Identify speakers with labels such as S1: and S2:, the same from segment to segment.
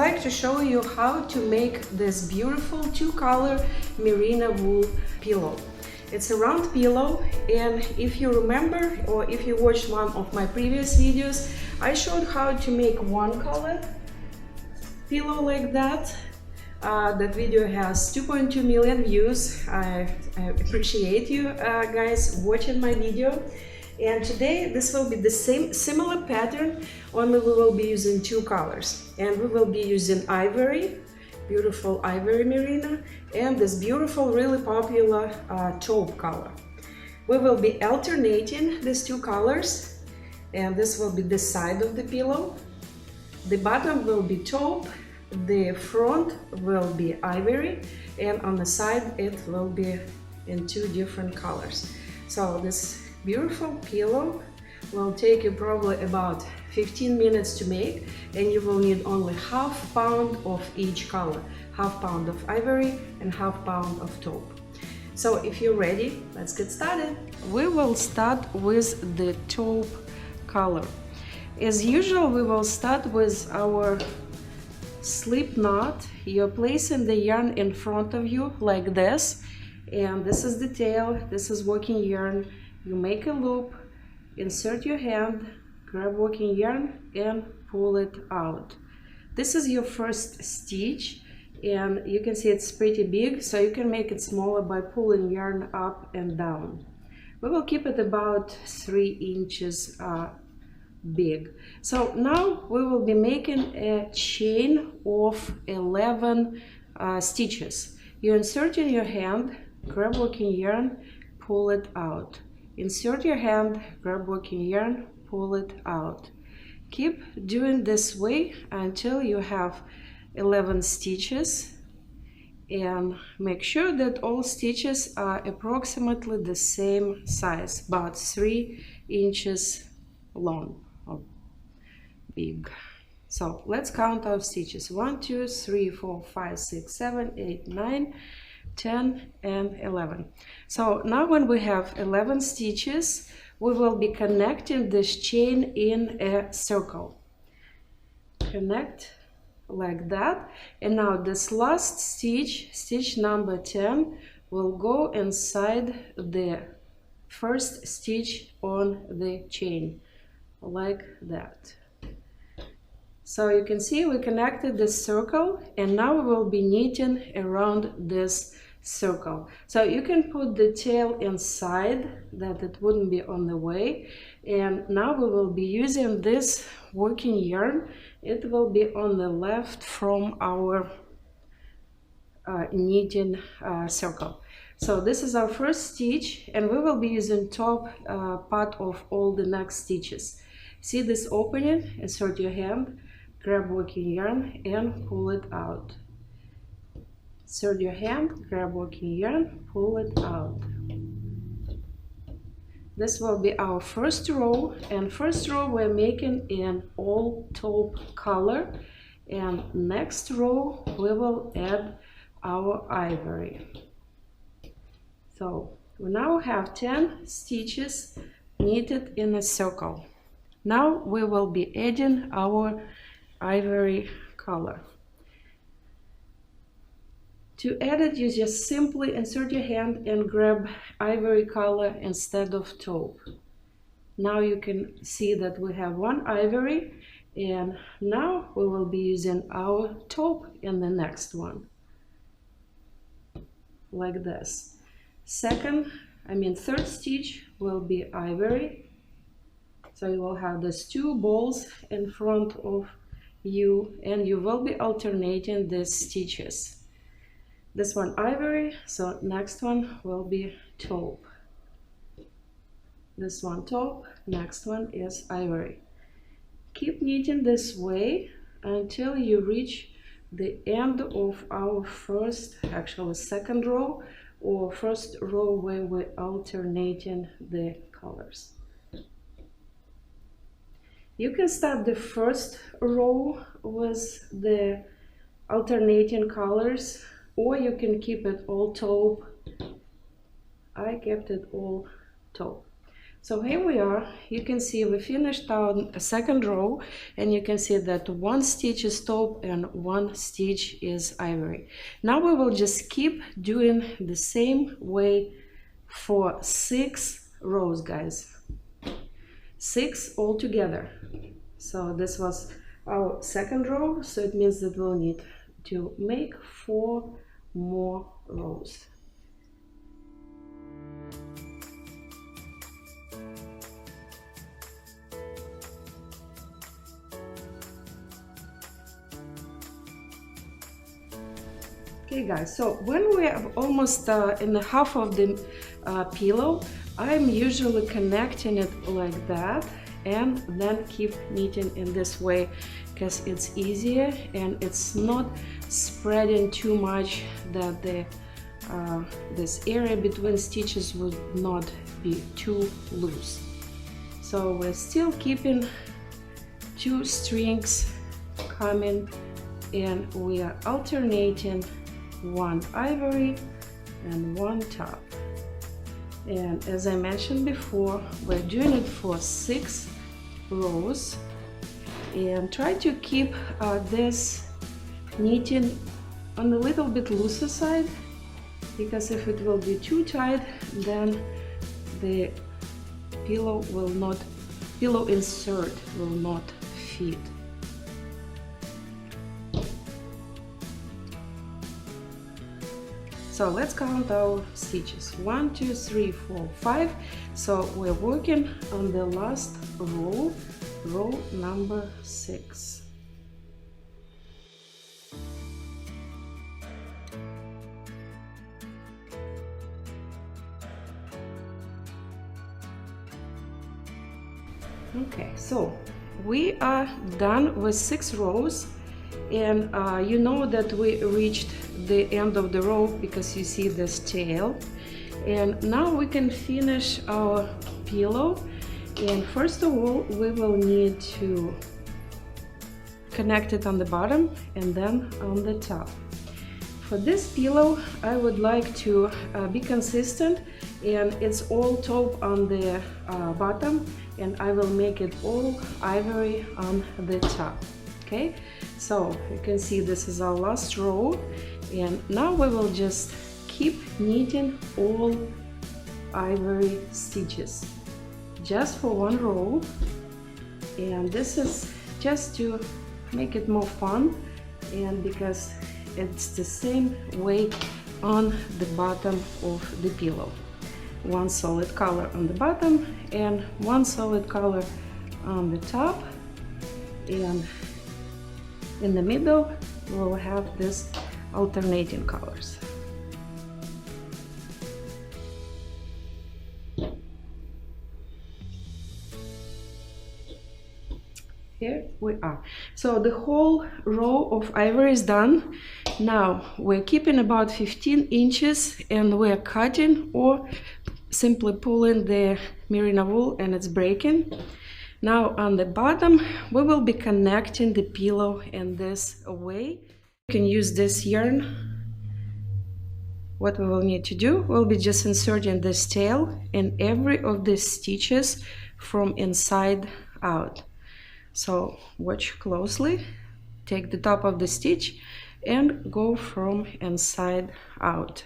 S1: like to show you how to make this beautiful two-color merino wool pillow. It's a round pillow, and if you remember or if you watched one of my previous videos, I showed how to make one color pillow like that. That video has 2.2 million views. I appreciate you guys watching my video. And today this will be the similar pattern, only we will be using two colors. And we will be using ivory, beautiful ivory merino, and this beautiful, really popular taupe color. We will be alternating these two colors, and this will be the side of the pillow. The bottom will be taupe, the front will be ivory, and on the side it will be in two different colors. So this beautiful pillow will take you probably about 15 minutes to make, and you will need only ½ pound of each color, ½ pound of ivory and ½ pound of taupe. So if you're ready, let's get started. We will start with the taupe color. As usual, we will start with our slip knot. You're placing the yarn in front of you like this, and this is the tail, this is working yarn. You make a loop, insert your hand, grab working yarn and pull it out. This is your first stitch, and you can see it's pretty big, so you can make it smaller by pulling yarn up and down. We will keep it about 3 inches big. So now we will be making a chain of 11 stitches. You insert in your hand, grab working yarn, pull it out. Insert your hand, grab working yarn, pull it out. Keep doing this way until you have 11 stitches, and make sure that all stitches are approximately the same size, about 3 inches long or big. So let's count our stitches: 1, 2, 3, 4, 5, 6, 7, 8, 9, 10 and 11. So now when we have 11 stitches, we will be connecting this chain in a circle. Connect like that, and now this last stitch, stitch number 10, will go inside the first stitch on the chain like that. So you can see we connected this circle, and now we will be knitting around this circle. So you can put the tail inside, that it wouldn't be on the way. And now we will be using this working yarn. It will be on the left from our knitting circle. So this is our first stitch, and we will be using top part of all the next stitches. See this opening? Insert your hand, grab working yarn and pull it out. Insert your hand, grab working yarn, pull it out. This will be our first row, and first row we're making in all taupe color, and next row we will add our ivory. So we now have 10 stitches knitted in a circle. Now we will be adding our ivory color. To add it, you just simply insert your hand and grab ivory color instead of taupe. Now you can see that we have one ivory, and now we will be using our taupe in the next one. Like this. Third stitch will be ivory. So you will have these two balls in front of you, and you will be alternating these stitches. This one ivory, so next one will be taupe. This one taupe, next one is ivory. Keep knitting this way until you reach the end of our second row, or first row where we're alternating the colors. You can start the first row with the alternating colors, or you can keep it all taupe. I kept it all taupe. So here we are. You can see we finished our second row, and you can see that one stitch is taupe and one stitch is ivory. Now we will just keep doing the same way for 6 rows, guys. 6 altogether. So this was our second row, so it means that we'll need to make 4 more rows. Okay guys, so when we are almost in the half of the pillow, I'm usually connecting it like that and then keep knitting in this way because it's easier and it's not spreading too much that the this area between stitches would not be too loose. So we're still keeping 2 strings coming and we are alternating 1 ivory and 1 top. And as I mentioned before, we're doing it for 6 rows, and try to keep this knitting on a little bit looser side, because if it will be too tight, then the pillow insert will not fit. So let's count our stitches. 1, 2, 3, 4, 5. So we're working on the last row, row number 6. Okay, so we are done with 6 rows, and you know that we reached the end of the row because you see this tail, and now we can finish our pillow. And first of all, we will need to connect it on the bottom and then on the top. For this pillow, I would like to be consistent, and it's all taupe on the bottom, and I will make it all ivory on the top. Okay, so you can see this is our last row, and now we will just keep knitting all ivory stitches just for 1 row, and this is just to make it more fun, and because it's the same way on the bottom of the pillow. 1 solid color on the bottom and 1 solid color on the top, and in the middle we'll have this alternating colors. Here we are. So the whole row of ivory is done. Now we're keeping about 15 inches and we're cutting or simply pulling the merino wool and it's breaking. Now on the bottom we will be connecting the pillow in this way. You can use this yarn. What we will need to do, we'll be just inserting this tail in every of these stitches from inside out. So watch closely, take the top of the stitch and go from inside out.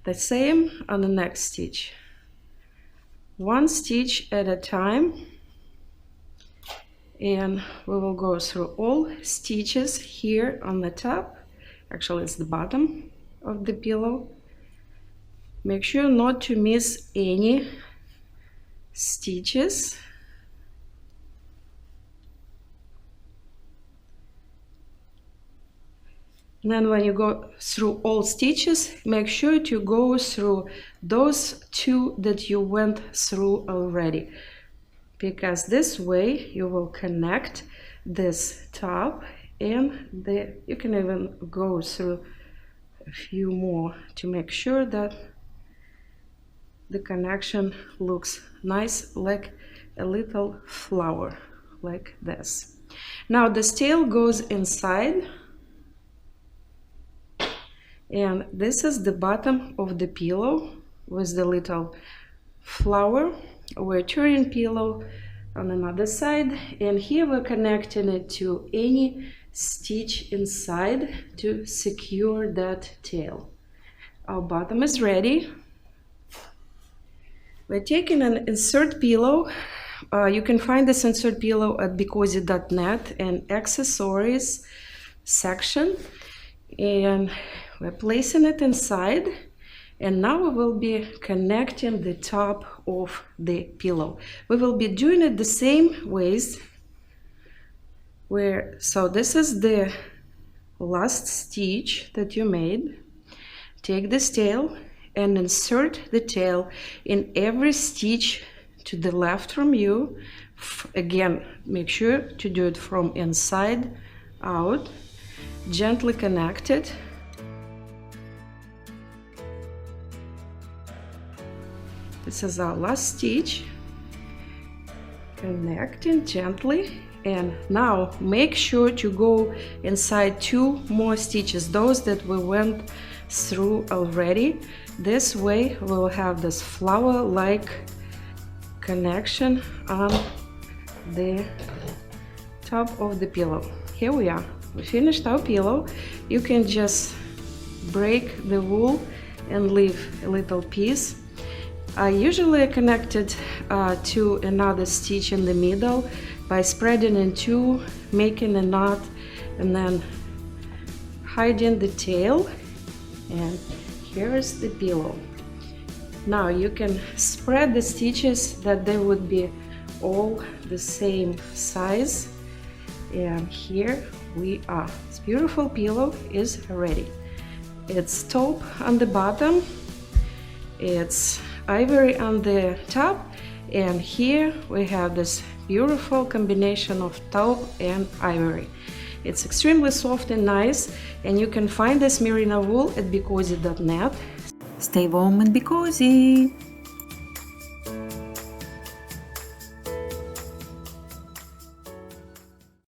S1: The same on the next stitch. 1 stitch at a time, and we will go through all stitches here on the top. Actually, it's the bottom of the pillow. Make sure not to miss any stitches. And then when you go through all stitches, make sure to go through those 2 that you went through already, because this way you will connect this top, and you can even go through a few more to make sure that the connection looks nice, like a little flower, like this. Now this tail goes inside, and this is the bottom of the pillow with the little flower, we're turning pillow on another side, and here we're connecting it to any stitch inside to secure that tail. Our bottom is ready. We're taking an insert pillow. You can find this insert pillow at BeCozi.net and accessories section, and we're placing it inside, and now we will be connecting the top of the pillow. We will be doing it the same ways. So this is the last stitch that you made. Take this tail and insert the tail in every stitch to the left from you. Again, make sure to do it from inside out. Gently connect it. This is our last stitch. Connecting gently, and now make sure to go inside 2 more stitches, those that we went through already. This way we'll have this flower-like connection on the top of the pillow. Here we are. We finished our pillow. You can just break the wool and leave a little piece. I usually connect it to another stitch in the middle by spreading in 2, making a knot, and then hiding the tail. And here is the pillow. Now you can spread the stitches that they would be all the same size, and here we are. This beautiful pillow is ready. It's taupe on the bottom, it's ivory on the top, and here we have this beautiful combination of taupe and ivory. It's extremely soft and nice, and you can find this merino wool at BeCozi.net. Stay warm and be cozy!